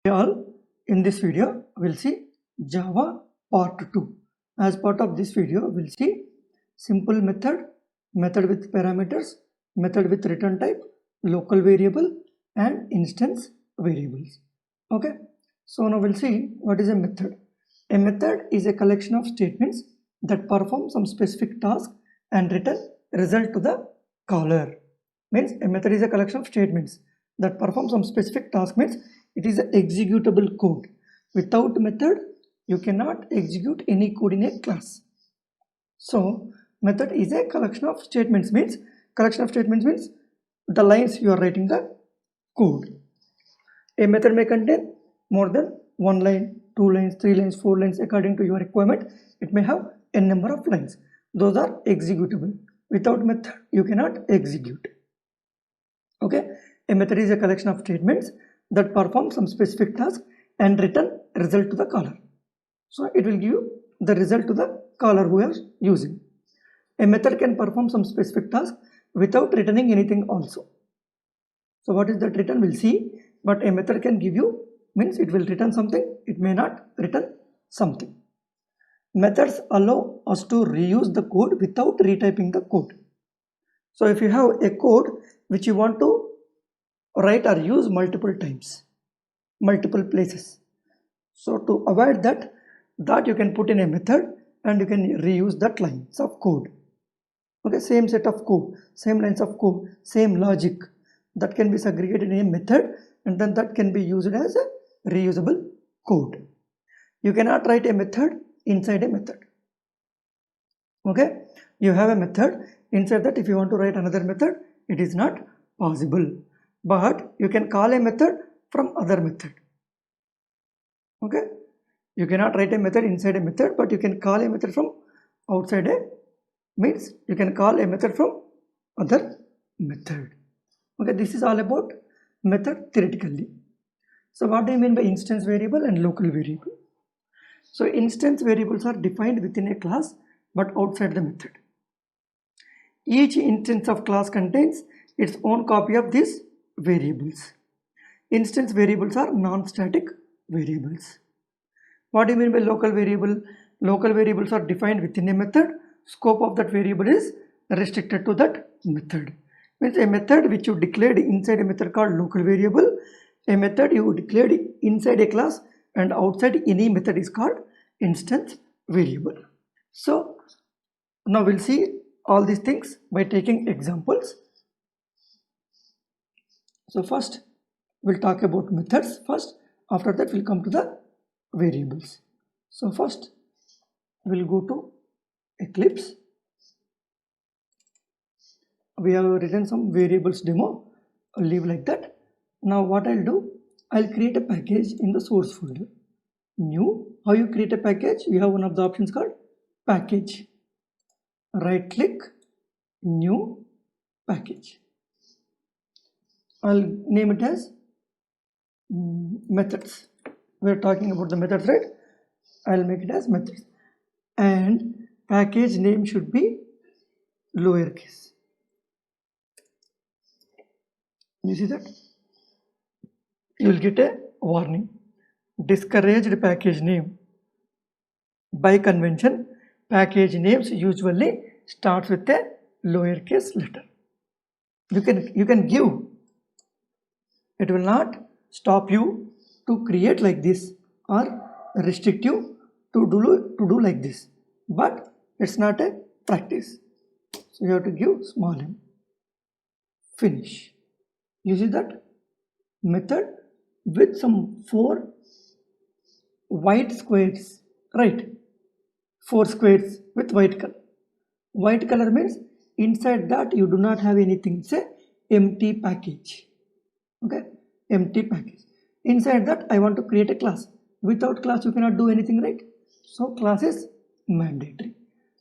All in this video we'll see Java part 2. As part of this video we'll see simple method, method with parameters, method with return type, local variable and instance variables. Okay, so now we'll see what is a method. A method is a collection of statements that perform some specific task and return result to the caller. Means a method is a collection of statements that perform some specific task, means it is an executable code. Without method you cannot execute any code in a class. So method is a collection of statements, means the lines you are writing the code. A method may contain more than 1 line, 2 lines, 3 lines, 4 lines according to your requirement. It may have n number of lines. Those are executable. Without method you cannot execute. Okay, a method is a collection of statements that perform some specific task and return result to the caller. So it will give you the result to the caller who is using. A method can perform some specific task without returning anything also. So what is that return we'll see, but a method can give you, means it will return something, it may not return something. Methods allow us to reuse the code without retyping the code. So if you have a code which you want to write or use multiple times, multiple places, so to avoid that you can put in a method and you can reuse that lines of code. Okay, same set of code, same lines of code, same logic, that can be segregated in a method and then that can be used as a reusable code. You cannot write a method inside a method. Okay, you have a method, inside that if you want to write another method, it is not possible, but you can call a method from other method. Okay, you cannot write a method inside a method, but you can call a method from outside a, means you can call a method from other method. Okay, this is all about method theoretically. So what do you mean by instance variable and local variable? So instance variables are defined within a class but outside the method. Each instance of class contains its own copy of these variables. Instance variables are non-static variables. What do you mean by local variable? Local variables are defined within a method. Scope of that variable is restricted to that method. Means a method which you declared inside a method called local variable, a method you declared inside a class and outside any method is called instance variable. So now we'll see all these things by taking examples. So first we'll talk about methods first, after that we'll come to the variables. So first we'll go to Eclipse. We have written some variables demo, I'll leave like that. Now what I'll do, I'll create a package in the source folder. New, how you create a package? You have one of the options called package. Right click, new package. I'll name it as methods. We're talking about the methods, right? I'll make it as methods. And package name should be lowercase. You see that? You will get a warning. Discouraged package name. By convention, package names usually starts with a lowercase letter. You can give. It will not stop you to create like this or restrict you to do like this. But it's not a practice. So you have to give small m. Finish. You see that method with some 4 white squares, right? 4 squares with white color. White color means inside that you do not have anything, say empty package. Okay, empty package. Inside that I want to create a class. Without class you cannot do anything, right? So class is mandatory.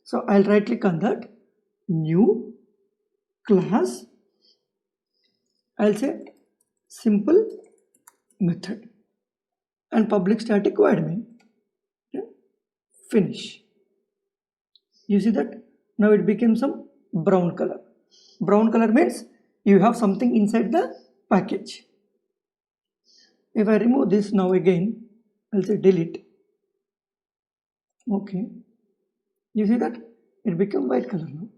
So I'll right click on that, new class. I'll say simple method and public static void main. Okay. Finish. You see that now it became some brown color. Brown color means you have something inside the package. If I remove this now again, I'll say delete. Okay, you see that it become white color now.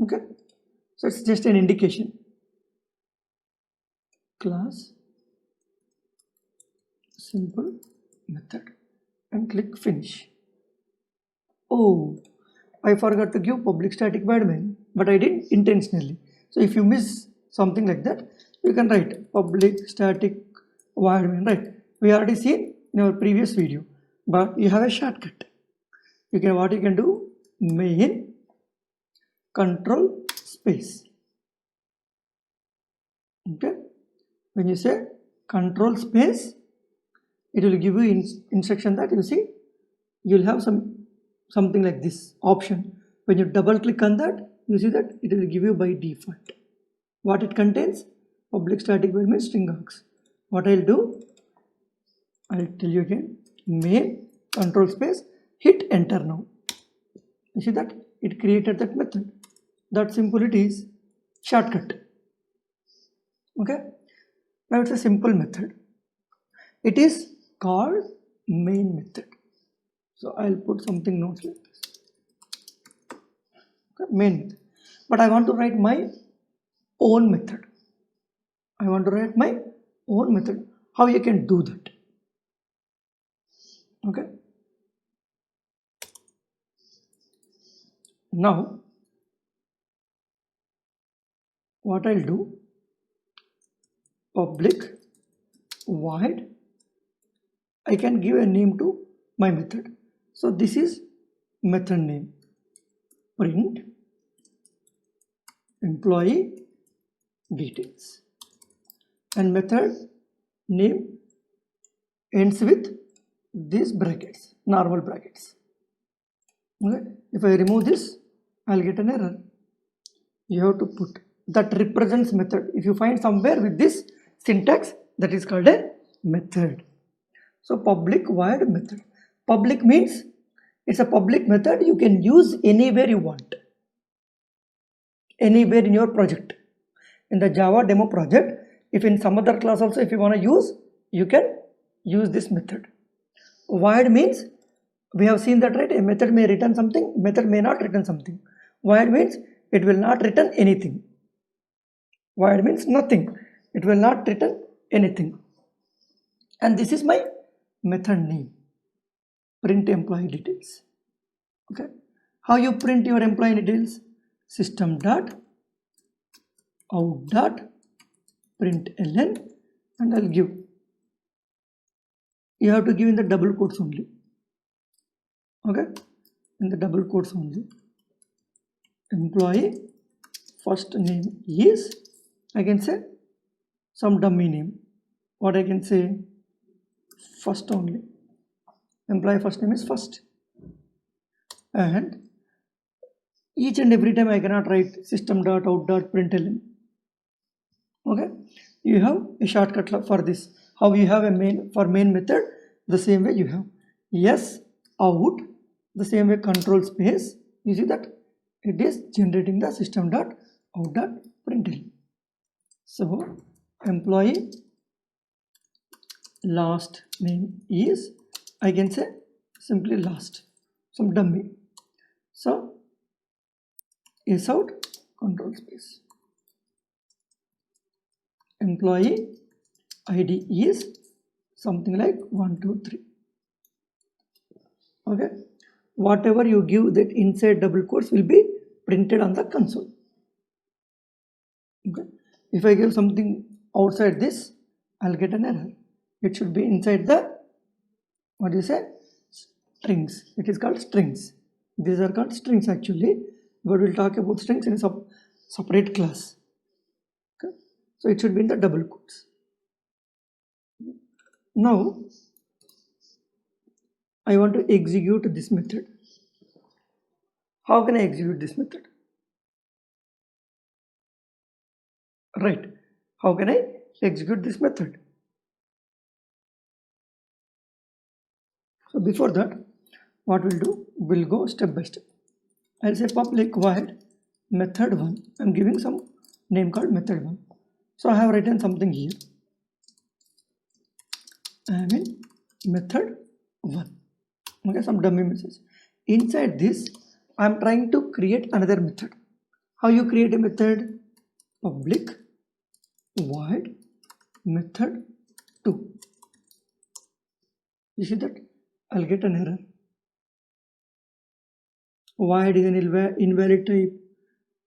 Okay, so it's just an indication. Class simple method and click finish. Oh, I forgot to give public static void main, but I did intentionally. So if you miss something like that, you can write public static void main, right? We already seen in our previous video, but you have a shortcut. What you can do, main control space. Okay, when you say control space, it will give you instruction that you see you'll have something like this option. When you double click on that, you see that it will give you by default. What it contains? Public static void main string args. What I'll do, I'll tell you again, main control space, hit enter now. You see that it created that method. That simple it is, shortcut. Okay, now it's a simple method. It is called main method. So I'll put something notes like this. Okay, main method. But I want to write my own method. I want to write my own method. How you can do that? Okay. Now, what I'll do, public void, I can give a name to my method. So this is method name, print employee details, and method name ends with these brackets, normal brackets. Okay. If I remove this, I'll get an error. You have to put that represents method. If you find somewhere with this syntax, that is called a method. So public void method. Public means it's a public method you can use anywhere you want, anywhere in your project. In the Java demo project, if in some other class also if you want to use, you can use this method. Void means we have seen that, right? A method may return something, method may not return something. Void means it will not return anything. Void means nothing. It will not return anything. And this is my method name, print employee details. Okay, how you print your employee details? System dot out dot println, and I'll give. You have to give in the double quotes only. Okay, in the double quotes only. Employee first name is, I can say some dummy name. What I can say? First only. Employee first name is first. And each and every time I cannot write system.out.println. Okay, you have a shortcut for this. How you have a main for main method, the same way you have yes out, the same way control space. You see that it is generating the system.out.println. So employee last name is, I can say simply last, some dummy. So is out control space. Employee ID is something like 1, 2, 3. Okay, whatever you give that inside double quotes will be printed on the console. Okay, if I give something outside this, I'll get an error. It should be inside the, what do you say, strings. It is called strings. These are called strings actually, but we'll talk about strings in a separate class. Okay, so it should be in the double quotes. Now I want to execute this method. How can I execute this method? Right, how can I execute this method? So before that, what we'll do, we'll go step by step. I'll say public void method1. I'm giving some name called method1. So I have written something here. I am in method 1. Okay, some dummy message. Inside this, I am trying to create another method. How you create a method? Public void method 2. You see that? I'll get an error. Void is an invalid type,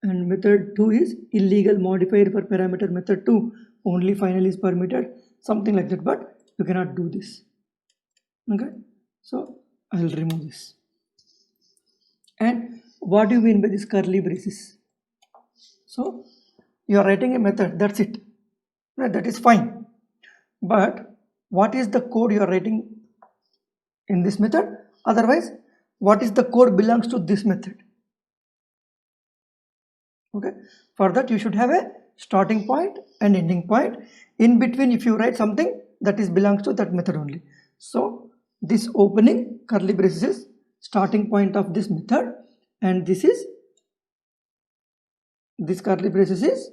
and method 2 is illegal modifier for parameter method 2. Only final is permitted, something like that, but you cannot do this. Okay, so I'll remove this. And what do you mean by this curly braces? So you are writing a method, that's it. Right, that is fine. But what is the code you are writing in this method? Otherwise, what is the code belongs to this method? Okay, for that you should have a starting point and ending point. In between, if you write something, that is belongs to that method only. So this opening curly braces is starting point of this method, and this curly braces is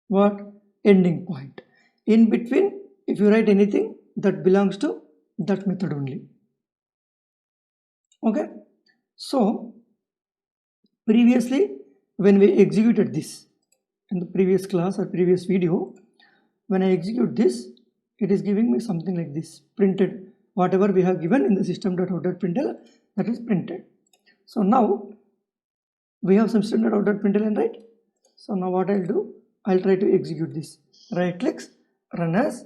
what? Ending point. In between, if you write anything, that belongs to that method only. Okay, so previously when we executed this in the previous class or previous video, when I execute this, it is giving me something like this, printed. Whatever we have given in the system.out.println, that is printed. So now we have some system.out.println, right? So now what I'll do, I'll try to execute this. Right clicks, run as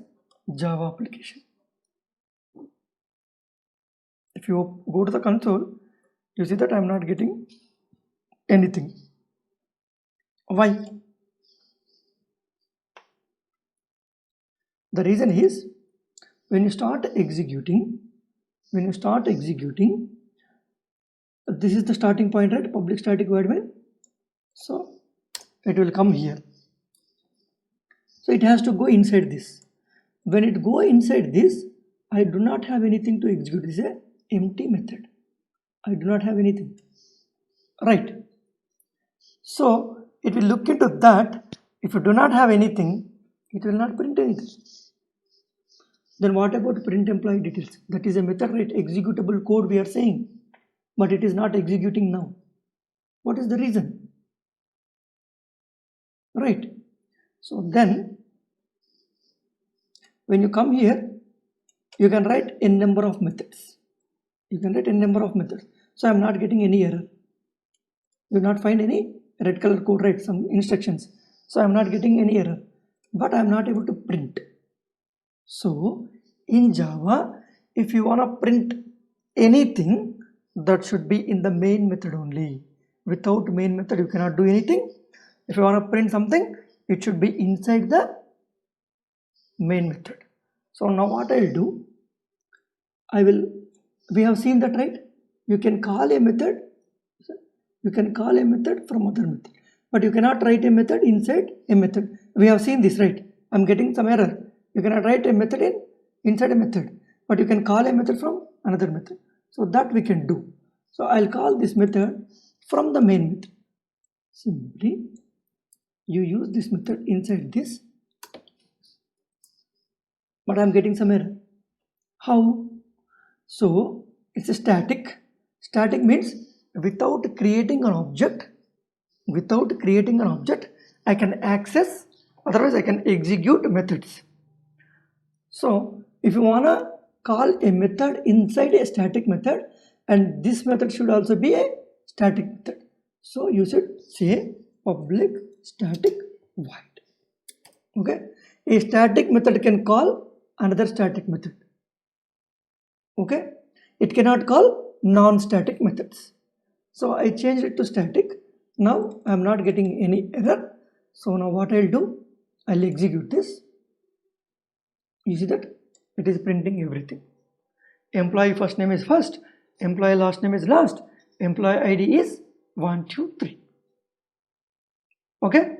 Java application. If you go to the console, you see that I'm not getting anything. Why? The reason is, when you start executing, this is the starting point, right? Public static void main. So it will come here. So it has to go inside this. When it go inside this, I do not have anything to execute. This is an empty method. I do not have anything, right? So it will look into that. If you do not have anything, it will not print anything. Then what about print employee details? That is a method, right? Executable code we are saying, but it is not executing now. What is the reason? Right? So then when you come here, you can write n number of methods. So I am not getting any error. You will not find any red color code, right? Some instructions. So I am not getting any error, but I am not able to print. So in Java, if you want to print anything, that should be in the main method only. Without main method, you cannot do anything. If you want to print something, it should be inside the main method. So now what I'll do, we have seen that, right? You can call a method from other method, but you cannot write a method inside a method. We have seen this, right? I'm getting some error. You cannot write a method inside a method, but you can call a method from another method. So that we can do. So I'll call this method from the main method. Simply you use this method inside this, but I'm getting some error. How? So it's a static. Static means without creating an object, I can access, otherwise I can execute methods. So if you want to call a method inside a static method, and this method should also be a static method, so you should say public static void. Okay, a static method can call another static method. Okay, it cannot call non-static methods. So I changed it to static. Now I am not getting any error. So now what I'll do, I'll execute this. You see that it is printing everything. Employee first name is first, employee last name is last, employee ID is 1, 2, 3. Okay.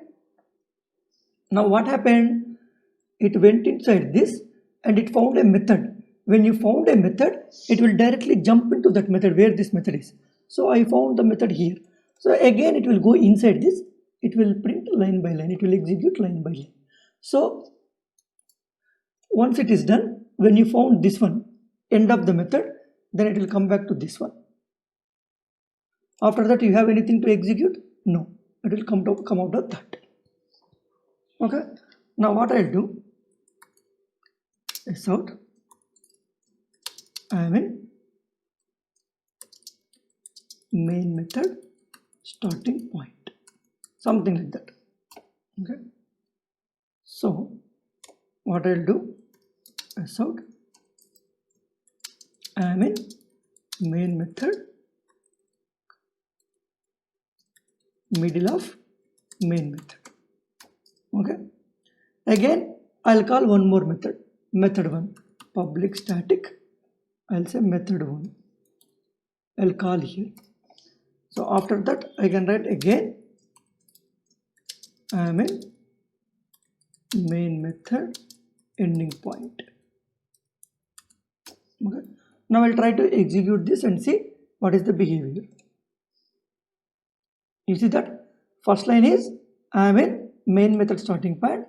Now what happened? It went inside this and it found a method. When you found a method, it will directly jump into that method where this method is. So I found the method here. So again it will go inside this. It will print line by line. It will execute line by line. So once it is done, when you found this one, end of the method, then it will come back to this one. After that, you have anything to execute? No, it will come out of that. Okay, now what I'll do is out, I am in main method starting point, something like that. Okay, so what I'll do is out, I am in main method middle of main method. Okay, again I'll call one more method, method 1, public static, I'll say method 1, I'll call here. So after that I can write again, I am in main method ending point. Okay, now I'll try to execute this and see what is the behavior. You see that first line is I am in main method starting point,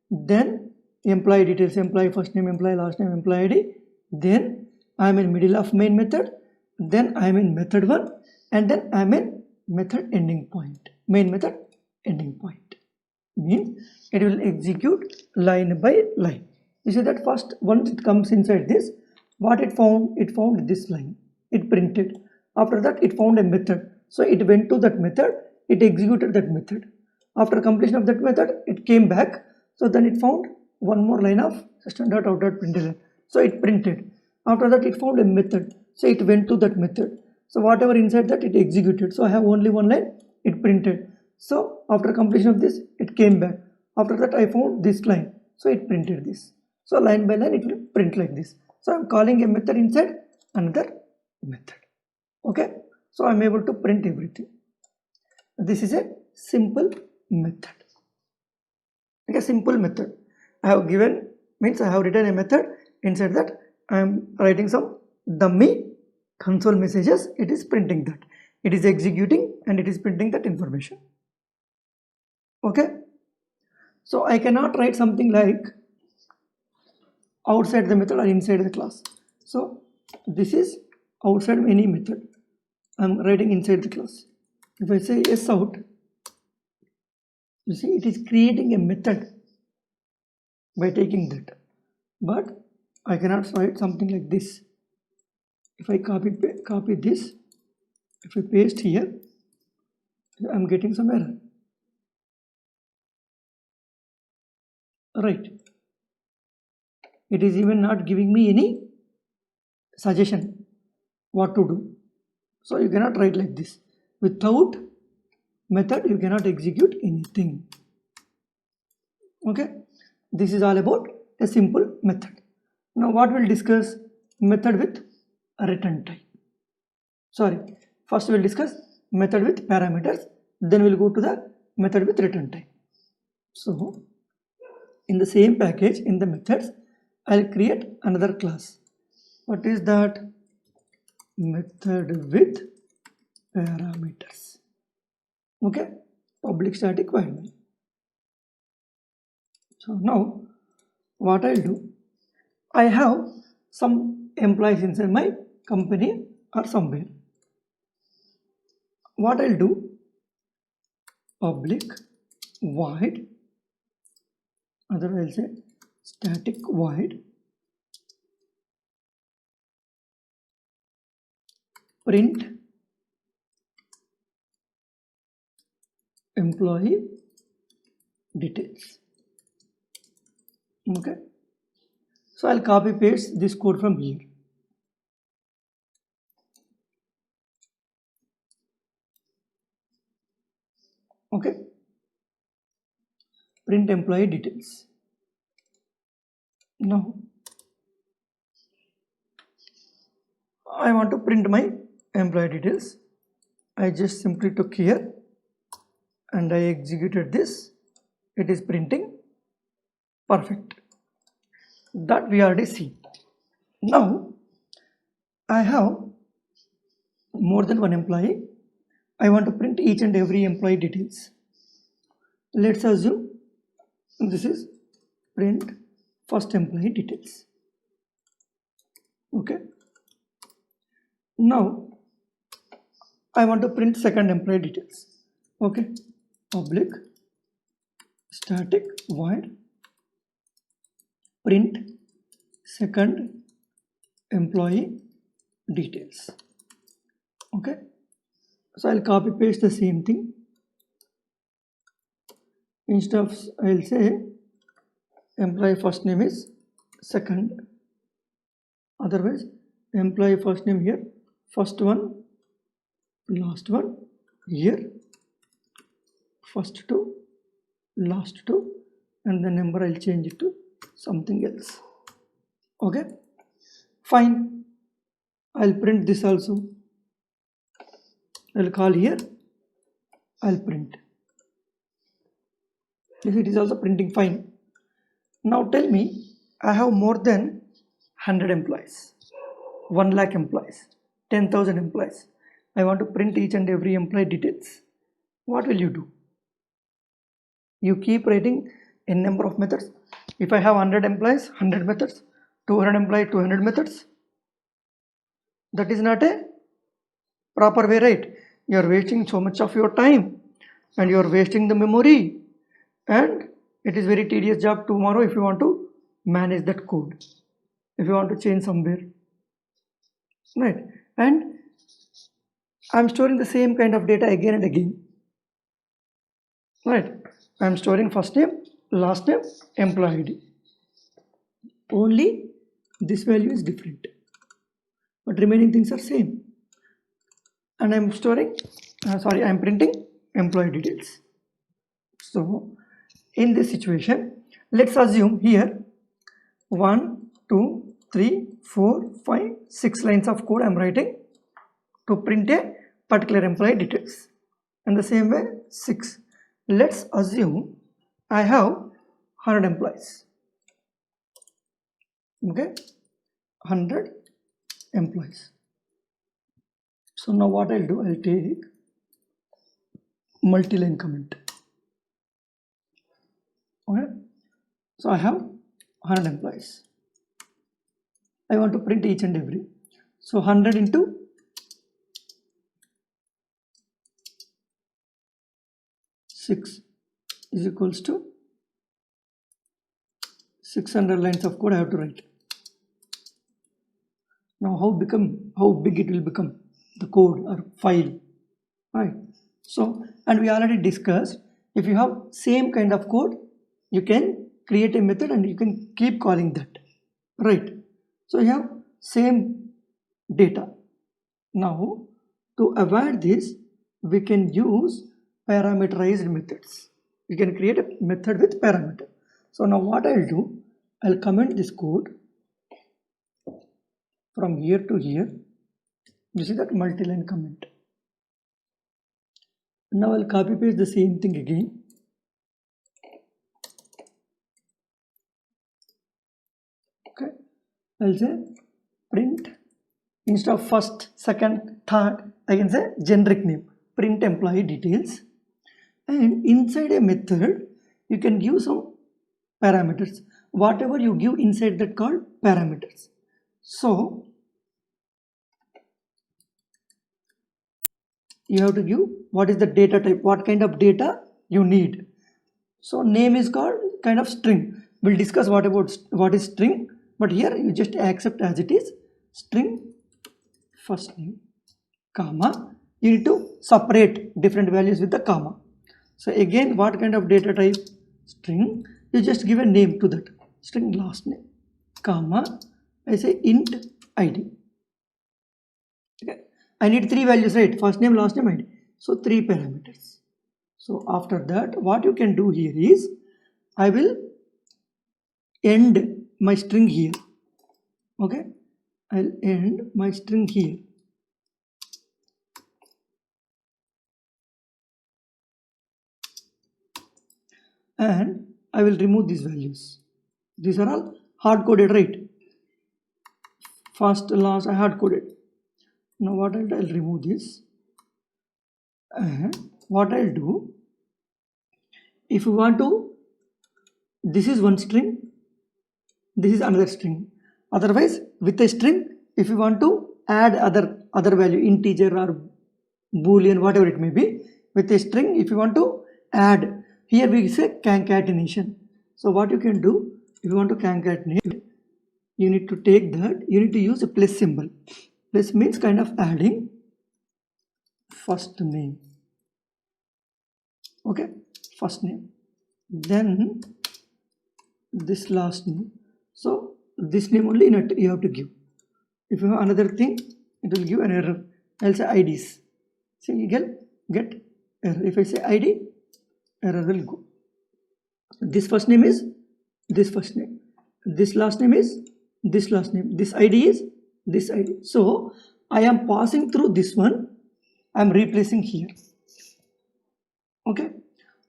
then employee details, employee first name, employee last name, employee ID, then I am in middle of main method, then I am in method 1, and then I am in method ending point, main method ending point. Means it will execute line by line. You see that first, once it comes inside this, what it found this line, it printed. After that it found a method, so it went to that method, it executed that method. After completion of that method, it came back, so then it found one more line of system.out.println, so it printed. After that it found a method, so it went to that method, so whatever inside that it executed. So I have only one line, it printed. So after completion of this, it came back. After that I found this line, so it printed this. So line by line it will print like this. So I'm calling a method inside another method. Okay, so I'm able to print everything. This is a simple method. Okay, simple method. I have given, means I have written a method, inside that I am writing some dummy console messages. It is printing that, it is executing and it is printing that information. Okay, so I cannot write something like outside the method or inside the class. So this is outside any method, I am writing inside the class. If I say yes out, you see it is creating a method by taking that, but I cannot write something like this. If I copy this, if I paste here, I am getting some error. Right, it is even not giving me any suggestion what to do. So you cannot write like this. Without method you cannot execute anything. Okay, this is all about a simple method. Now what we'll discuss, method with return type. Sorry, first we'll discuss method with parameters, then we'll go to the method with return type. So in the same package, in the methods, I'll create another class. What is that? Method with parameters. Okay, public static void. So now what I'll do, I have some employees inside my company or somewhere. What I'll do, public void, otherwise I'll say static void print employee details. Okay, so I'll copy paste this code from here. Okay, print employee details. Now I want to print my employee details. I just simply took here and I executed this. It is printing. Perfect. That we already see. Now I have more than one employee. I want to print each and every employee details. Let's assume this is print first employee details. Okay. Now I want to print second employee details. Okay. Public static void print second employee details. Okay. So I'll copy paste the same thing. Instead of, I'll say employee first name is second, otherwise employee first name here, first one, last one, here first two, last two, and the number I'll change it to something else. Okay, fine. I'll print this also. I'll call here, I'll print. If it is also printing fine. Now tell me, I have more than 100 employees, 1 lakh employees, 10,000 employees. I want to print each and every employee details. What will you do? You keep writing n number of methods. If I have 100 employees, 100 methods, 200 employees, 200 methods. That is not a proper way, right? You are wasting so much of your time and you are wasting the memory, and it is very tedious job tomorrow if you want to manage that code, if you want to change somewhere, right? And I'm storing the same kind of data again and again, right? I'm storing first name, last name, employee ID. Only this value is different, but remaining things are same. And I'm storing, I'm printing employee details. So in this situation, let's assume here 1, 2, 3, 4, 5, 6 lines of code I'm writing to print a particular employee details. And the same way 6. Let's assume I have 100 employees. Okay, 100 employees. So now what I'll do, I'll take multi-line comment. Okay, so I have 100 employees. I want to print each and every. So 100 into 6 is equals to 600 lines of code I have to write. Now how big it will become, the code or file, right? So, and we already discussed, if you have same kind of code, you can create a method and you can keep calling that, right? So you have same data. Now to avoid this, we can use parameterized methods. We can create a method with parameter. So now what I'll do, I'll comment this code from here to here. You see that multi-line comment. Now I'll copy paste the same thing again. Okay, I'll say print, instead of first, second, third, I can say generic name, print employee details. And inside a method, you can give some parameters. Whatever you give inside that called parameters. So you have to give what is the data type, what kind of data you need. So name is called kind of string. We'll discuss what is string, but here you just accept as it is, string first name, comma. You need to separate different values with the comma. So again, what kind of data type? String. You just give a name to that, string last name, comma, I say int id. Okay, I need 3 values, right? First name, last name, id. So 3 parameters. So after that, what you can do here is, I will end my string here. Okay, I'll end my string here. And I will remove these values. These are all hard coded, right? First, last, I hard coded. Now what I'll remove this. And what I'll do, if you want to, this is one string, this is another string. Otherwise, with a string, if you want to add other value, integer or boolean, whatever it may be, with a string, if you want to add, here we say concatenation. So what you can do, if you want to concatenate, you need to take that, you need to use a plus symbol. Plus means kind of adding first name, okay, first name, then this last name. So this name only you have to give. If you have another thing, it will give an error. I'll say IDs. See, you get error. If I say ID, error will go. This first name is this first name. This last name is this last name. This ID is this ID. So I am passing through this one. I am replacing here. Okay.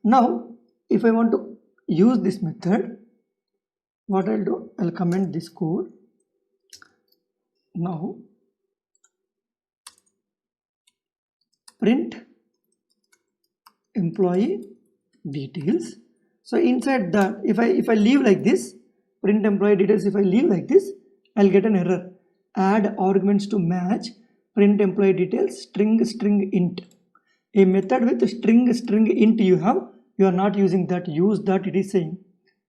Now, if I want to use this method, what I'll do, I'll comment this code. Now, print employee details. So inside that, if I leave like this, print employee details, if I leave like this, I'll get an error. Add arguments to match print employee details string int. A method with string int you are not using that, use that, it is saying.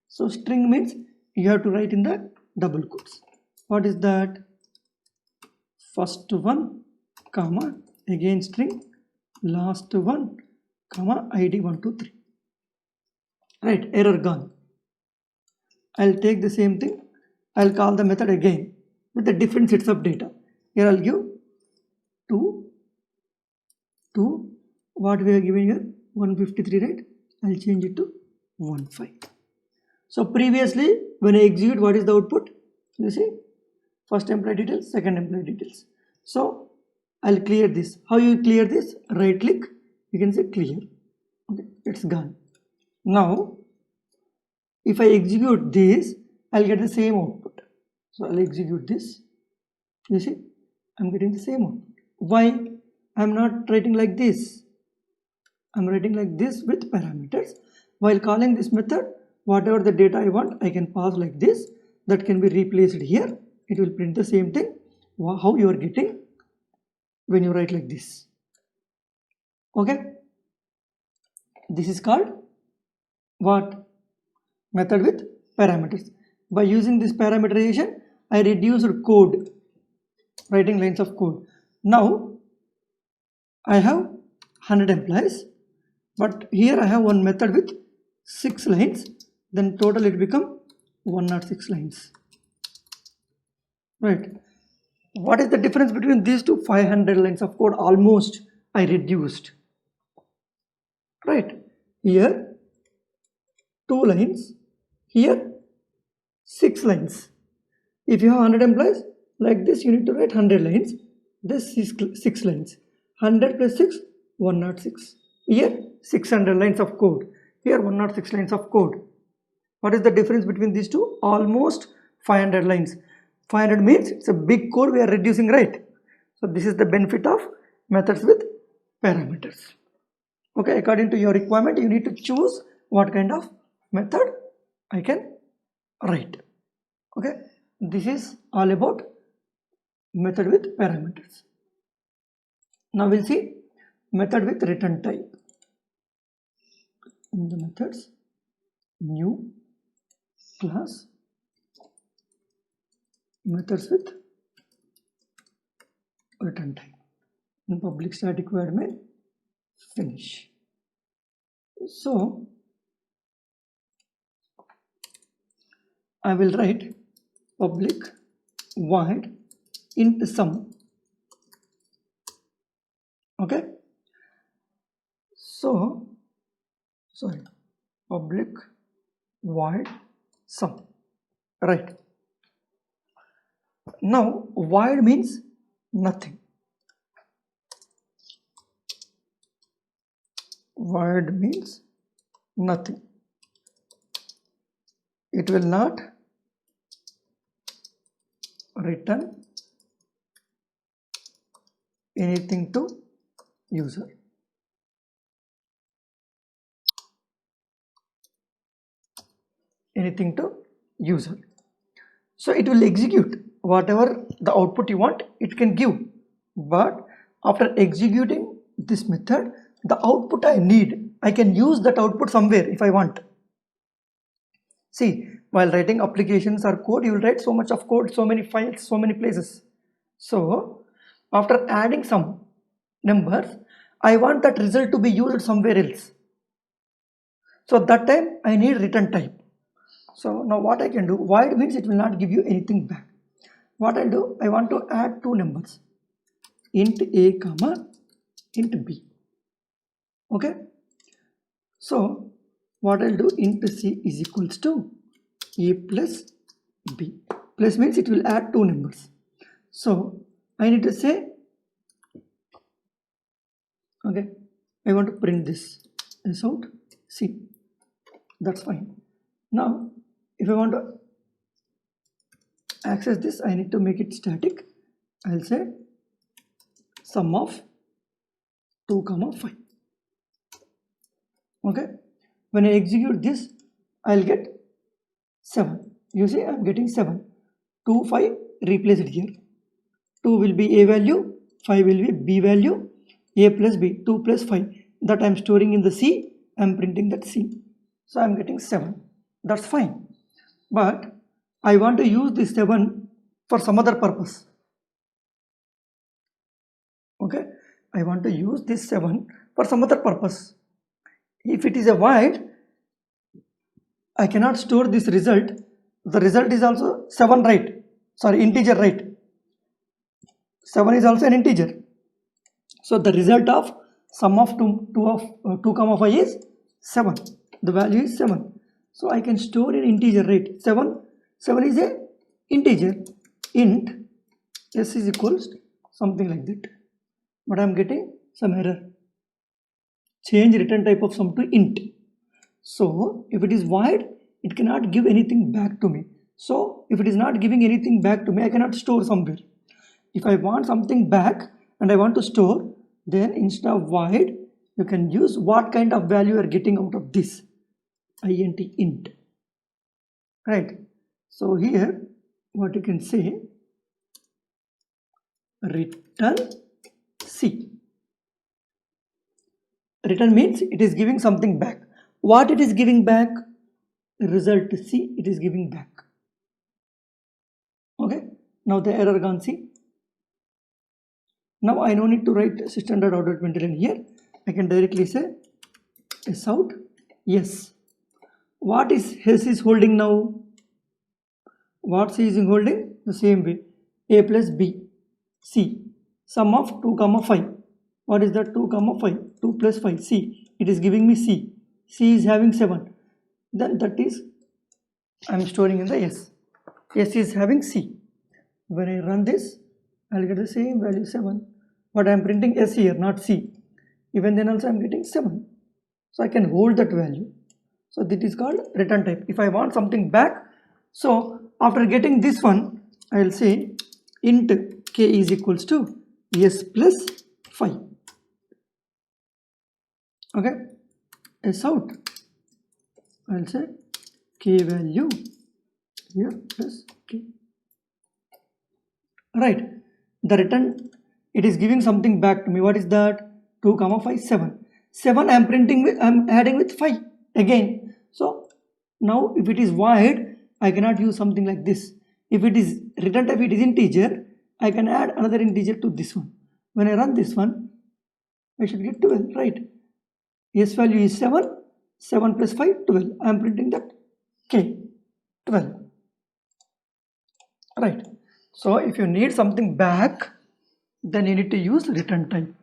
So string means you have to write in the double quotes. What is that? First one, comma, again string, last one, comma, ID 123. Right, error gone. I'll take the same thing, I'll call the method again with the different sets of data. Here I'll give 2, what we are giving here, 153, right? I'll change it to 15. So previously, when I execute, what is the output? You see, first employee details, second employee details. So I'll clear this. How you clear this? Right click, you can say clear. Okay, it's gone. Now, if I execute this, I'll get the same output. So I'll execute this. You see, I'm getting the same output. Why? I'm not writing like this. I'm writing like this with parameters. While calling this method, whatever the data I want, I can pass like this. That can be replaced here. It will print the same thing. How you are getting when you write like this. Okay. This is called what? Method with parameters. By using this parameterization, I reduced code, writing lines of code. Now I have 100 employees, but here I have one method with 6 lines, then total it become 106 lines. Right. What is the difference between these two? 500 lines of code almost I reduced. Right. Here 2 lines, here 6 lines. If you have 100 employees, like this you need to write 100 lines. This is 6 lines. 100 plus 6, 106. Here 600 lines of code. Here 106 lines of code. What is the difference between these two? Almost 500 lines. 500 means it's a big code we are reducing, right? So this is the benefit of methods with parameters. Okay, according to your requirement, you need to choose what kind of method I can write. Okay, this is all about method with parameters. Now we'll see method with return type. In the methods, new class, methods with return type. In public static void main, finish. So I will write public void int sum. Okay. So sorry, public void sum. Right. Now void means nothing. Void means nothing. It will not return anything to user. Anything to user. So it will execute whatever the output you want it can give, but after executing this method the output I need, I can use that output somewhere if I want. See, while writing applications or code, you will write so much of code, so many files, so many places. So after adding some numbers, I want that result to be used somewhere else. So at that time I need return type. So now what I can do, void means it will not give you anything back. What I'll do, I want to add two numbers, int a comma int b. Okay, so what I'll do, int c is equals to a plus b. Plus means it will add two numbers. So I need to say, okay, I want to print this out, see, that's fine. Now if I want to access this, I need to make it static. I'll say sum of 2 comma 5. Okay, when I execute this I'll get 7. You see, I'm getting 7. 2 5 replace it here. 2 will be a value, 5 will be b value, a plus b, 2 plus 5, that I'm storing in the C, I'm printing that C. So I'm getting 7. That's fine. But I want to use this 7 for some other purpose. Okay, I want to use this 7 for some other purpose. If it is a void, I cannot store this result. The result is also 7, right? Sorry, integer, right? 7 is also an integer. So the result of sum of 2 comma 5 is 7. The value is 7. So I can store an integer, right? 7 is a integer. Int s is equals something like that. But I am getting some error. Change return type of sum to int. So if it is void, it cannot give anything back to me. So if it is not giving anything back to me, I cannot store somewhere. If I want something back and I want to store, then instead of void, you can use what kind of value you are getting out of this, int, right? So here what you can say, return C. Return means it is giving something back. What it is giving back? Result C it is giving back. Okay, now the error gone, see. Now I no need to write system.out.println here. I can directly say s out yes. What is S is holding now? What C is holding? The same way, a plus b, C, sum of 2 comma 5. What is that? 2 comma 5, 2 plus 5, C. It is giving me C. C is having 7. Then that is, I am storing in the S. S is having C. When I run this, I will get the same value 7. But I am printing S here, not C. Even then also I am getting 7. So I can hold that value. So this is called return type. If I want something back, so after getting this one, I will say int k is equals to s plus 5. Okay, s out, I will say k value here plus k. Right, the return, it is giving something back to me. What is that? 2 comma 5, 7. 7 I am printing with, I am adding with 5 again. So now if it is void, I cannot use something like this. If it is return type, it is integer, I can add another integer to this one. When I run this one, I should get 12, right? S value is 7, 7 plus 5, 12. I am printing that k, 12. Right. So if you need something back, then you need to use return type.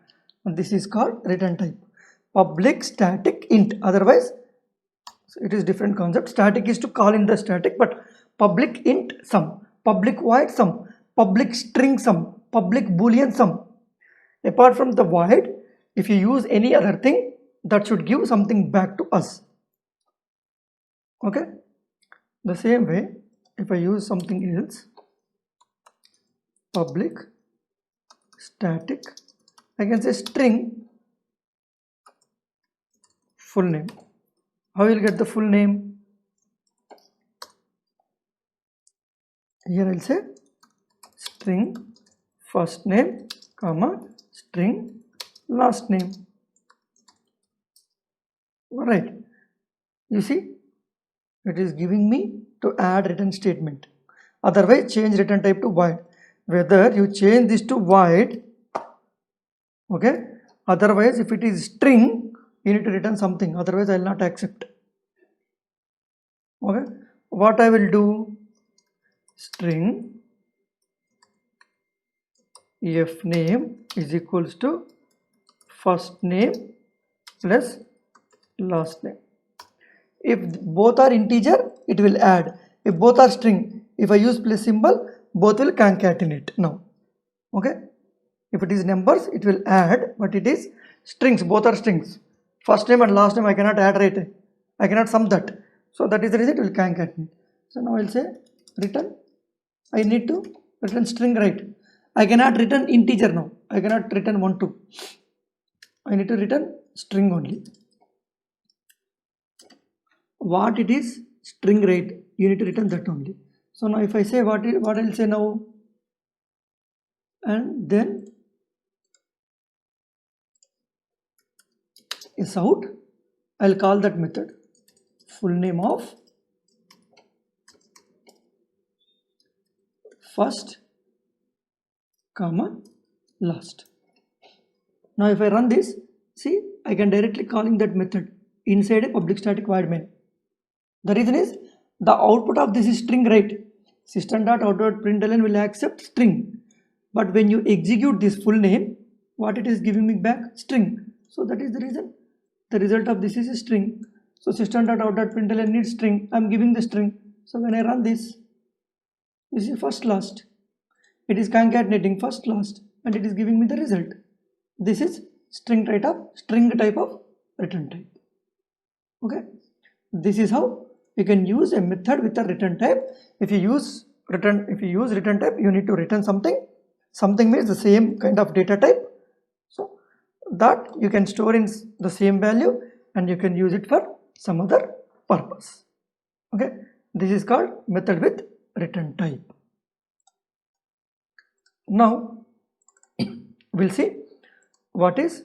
And this is called return type. Public static int. Otherwise, so it is different concept. Static is to call in the static, but public int sum, public void sum, public string sum, public boolean sum. Apart from the void, if you use any other thing, that should give something back to us. Okay. The same way, if I use something else, public static, I can say string full name. How will get the full name? Here I'll say string first name comma string last name. Alright, you see it is giving me to add return statement. Otherwise change return type to void. Whether you change this to void, okay, otherwise if it is string you need to return something, otherwise I will not accept. Okay, what I will do, string f name is equals to first name plus last name. If both are integer it will add, if both are string, if I use plus symbol both will concatenate now. Okay, if it is numbers it will add, but it is strings, both are strings, first name and last name I cannot add, right? I cannot sum that, so that is the reason it will concatenate. So now I will say return, I need to return string, right? I cannot return integer now, I cannot return 1 2, I need to return string only. What it is string, right? You need to return that only. So now if I say what I will say now, and then is out, I'll call that method full name of first comma last. Now if I run this, see I can directly calling that method inside a public static void main. The reason is the output of this is string, right? System.out.println will accept string, but when you execute this full name, what it is giving me back? String. So that is the reason the result of this is a string. So system.out.println needs string, I am giving the string. So when I run this is first last, it is concatenating first last and it is giving me the result. This is string type of return type. Okay, this is how you can use a method with a return type. If you use return type, you need to return something. Something means the same kind of data type, so that you can store in the same value and you can use it for some other purpose. Okay, this is called method with return type. Now we'll see what is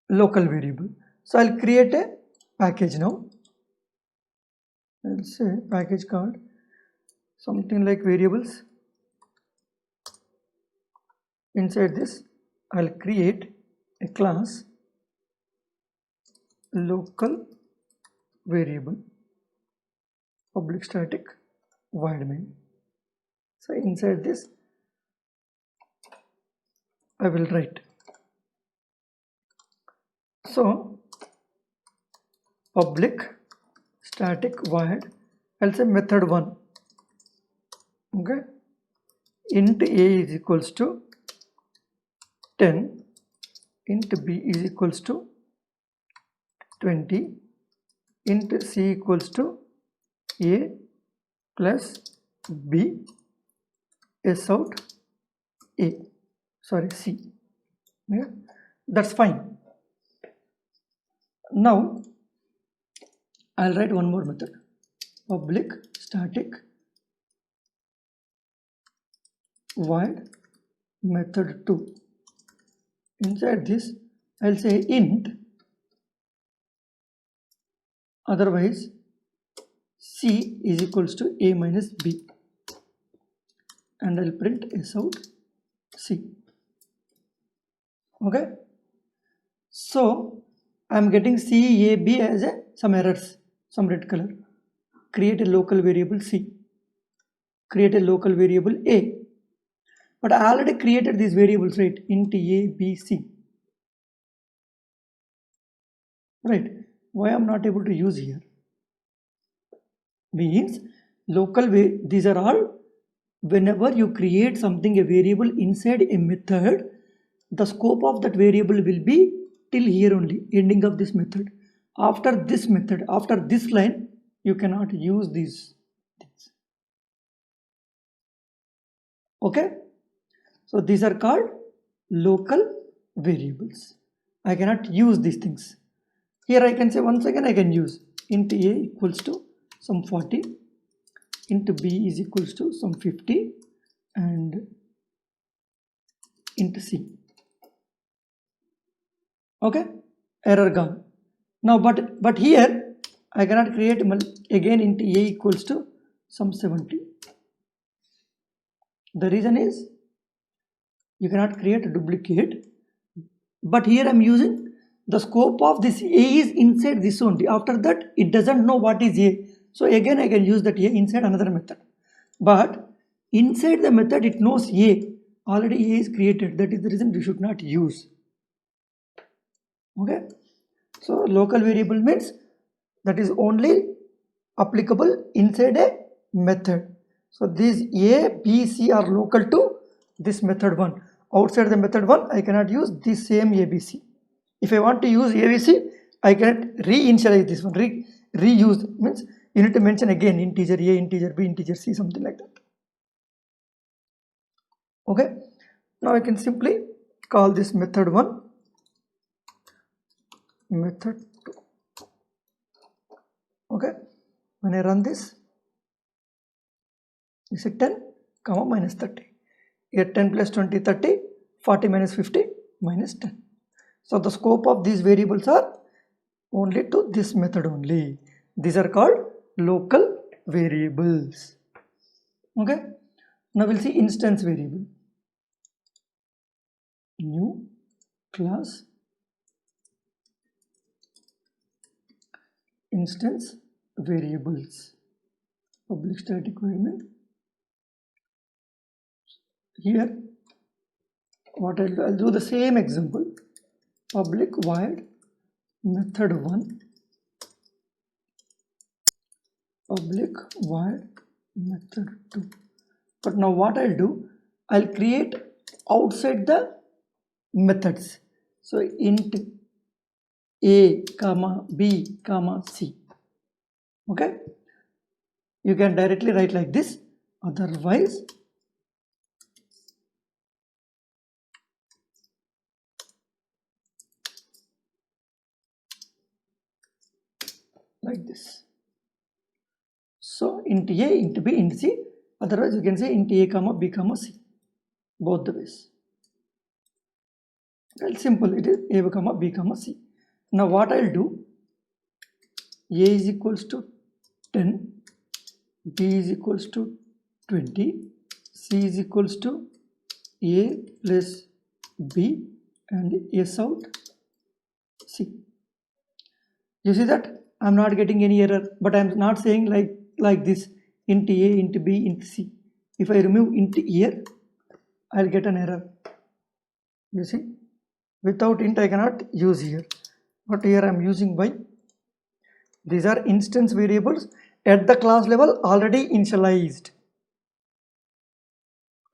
local variable. So I'll create a package now. I'll say package called something like variables. Inside this I'll create a class local variable public static void main. So inside this I will write, so public static void, I'll say method 1, okay, int a is equals to 10, int b is equals to 20, int c equals to a plus b, s out a, sorry c. Yeah, that's fine. Now I'll write one more method, public static void method 2. Inside this I'll say int, otherwise c is equals to a minus b, and I'll print s out c. Okay, so I'm getting c, a, b as some errors, some red color. Create a local variable c, create a local variable a, but I already created these variables, right? Int a, b, c, right? Why I'm not able to use here? Means local these are all, whenever you create something, a variable inside a method, the scope of that variable will be till here only, ending of this method. After this method, after this line, you cannot use these things. Okay, so these are called local variables. I cannot use these things. Here I can say once again I can use int a equals to some 40, int b is equals to some 50 and int c. Okay, error gone. Now but here I cannot create again int a equals to some 70. The reason is you cannot create a duplicate, but here I am using the scope of this a is inside this only. After that it doesn't know what is a, so again I can use that a inside another method, but inside the method it knows a, already a is created. That is the reason we should not use. Okay, so local variable means that is only applicable inside a method. So these a, b, c are local to this method 1. Outside the method 1 I cannot use this same abc. If I want to use abc, I can reinitialize this one. Reuse means you need to mention again integer a, integer b, integer c, something like that. Okay, now I can simply call this method 1, method 2. Okay, when I run this, you see 10 comma minus 30. Here 10 plus 20 30, 40 minus 50 minus 10. So the scope of these variables are only to this method only. These are called local variables. Okay, now we'll see instance variable. New class instance variables, public static variable. Here what I'll do the same example, public void method 1, public void method 2. But now what I'll do, I'll create outside the methods. So int a comma b comma c. Okay, you can directly write like this, otherwise like this. So int a, int b, int c, otherwise you can say int a comma b comma c, both the ways. Well, simple, it is a comma b comma c. Now what I'll do, a is equals to 10, b is equals to 20, c is equals to a plus b and s out c. You see that I'm not getting any error, but I'm not saying like this, int a, int b, int c. If I remove int here, I'll get an error. You see, without int I cannot use here, but here I'm using by. These are instance variables at the class level already initialized,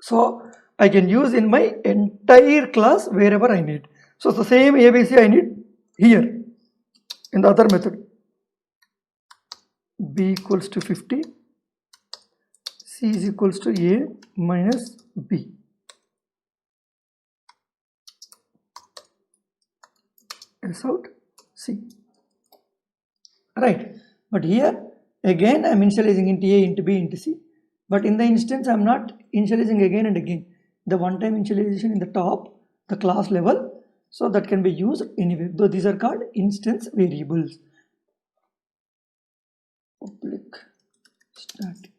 so I can use in my entire class wherever I need. So the same ABC I need here in the other method. B equals to 50, C is equals to A minus B. S out C. Right, but here again I am initializing into A, into B, into C. But in the instance I am not initializing again and again. The one-time initialization in the top, the class level, so that can be used anyway. Though these are called instance variables. Public static.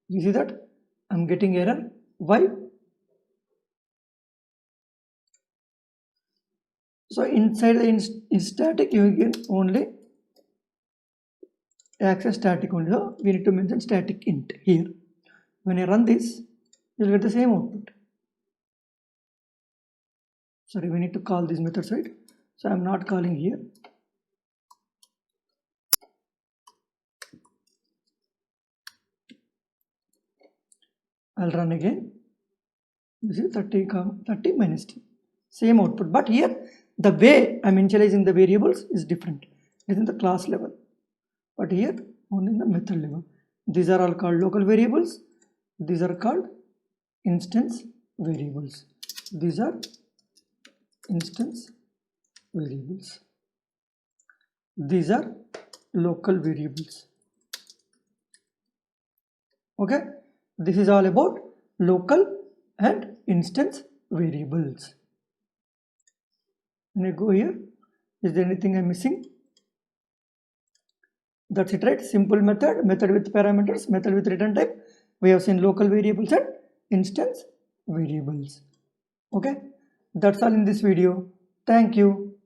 You see that I'm getting error. Why? So inside the static you can only access static only. So we need to mention static int here. When I run this, you'll get the same output. Sorry, we need to call this method side. So I'm not calling here. I'll run again. You see 30 minus t. Same output, but here the way I'm initializing the variables is different. It is in the class level, but here only in the method level. These are all called local variables. These are called instance variables. These are instance variables. these are local variables. Okay, this is all about local and instance variables. When I go here, is there anything I'm missing? That's it, right? Simple method, method with parameters, method with return type. We have seen local variables and instance variables. Okay, that's all in this video. Thank you.